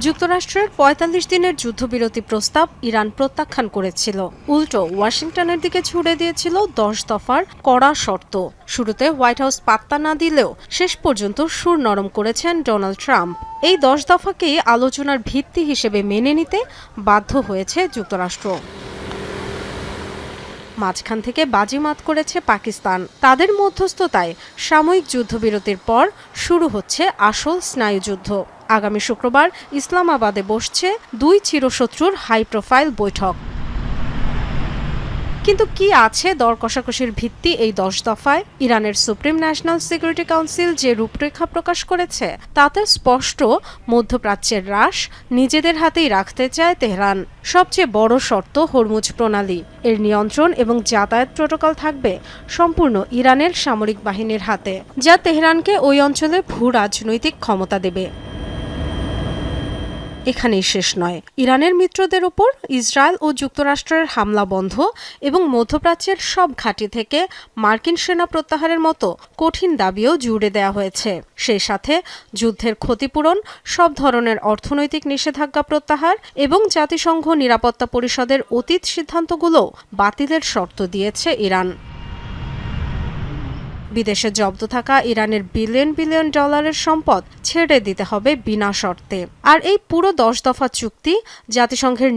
যুক্তরাষ্ট্রের ৪৫ দিনের যুদ্ধবিরতি প্রস্তাব ইরান প্রত্যাখ্যান করেছিল। উল্টো ওয়াশিংটনের দিকে ছুড়ে দিয়েছিল ১০ দফার কড়া শর্ত। শুরুতে হোয়াইট হাউস পাত্তা না দিলেও শেষ পর্যন্ত সুর নরম করেছেন ডোনাল্ড ট্রাম্প। এই ১০ দফাকেই আলোচনার ভিত্তি হিসেবে মেনে নিতে বাধ্য হয়েছে যুক্তরাষ্ট্র। মাঝখান থেকে বাজিমাত করেছে পাকিস্তান। তাদের মধ্যস্থতায় সাময়িক যুদ্ধবিরতির পর শুরু হচ্ছে আসল স্নায়ুযুদ্ধ। আগামী শুক্রবার ইসলামাবাদে বসছে দুই চিরশত্রুর হাই প্রোফাইল বৈঠক। কিন্তু কি আছে দর কষাকষির ভিত্তি এই ১০ দফায়? ইরানের সুপ্রিম ন্যাশনাল সিকিউরিটি কাউন্সিল যে রূপরেখা প্রকাশ করেছে তাতে স্পষ্ট মধ্যপ্রাচ্যের হ্রাস নিজেদের হাতেই রাখতে চায় তেহরান। সবচেয়ে বড় শর্ত হরমুজ প্রণালী, এর নিয়ন্ত্রণ এবং যাতায়াত প্রোটোকল থাকবে সম্পূর্ণ ইরানের সামরিক বাহিনীর হাতে, যা তেহরানকে ওই অঞ্চলে ভূ রাজনৈতিক ক্ষমতা দেবে। এখানেই শেষ নয়, ইরানের মিত্রদের ওপর ইসরায়েল ও যুক্তরাষ্ট্রের হামলা বন্ধ এবং মধ্যপ্রাচ্যের সব ঘাঁটি থেকে মার্কিন সেনা প্রত্যাহারের মতো কঠিন দাবিও জুড়ে দেওয়া হয়েছে। সেই সাথে যুদ্ধের ক্ষতিপূরণ, সব ধরনের অর্থনৈতিক নিষেধাজ্ঞা প্রত্যাহার এবং জাতিসংঘ নিরাপত্তা পরিষদের অতীত সিদ্ধান্তগুলো বাতিলের শর্ত দিয়েছে ইরান। বিদেশে জব্দ থাকা ইরানের বিলিয়ন বিলিয়ন ডলারের সম্পদ ছেড়ে দিতে হবে বিনা শর্তে। আর এই পুরো ১০ দফা চুক্তি জাতিসংঘের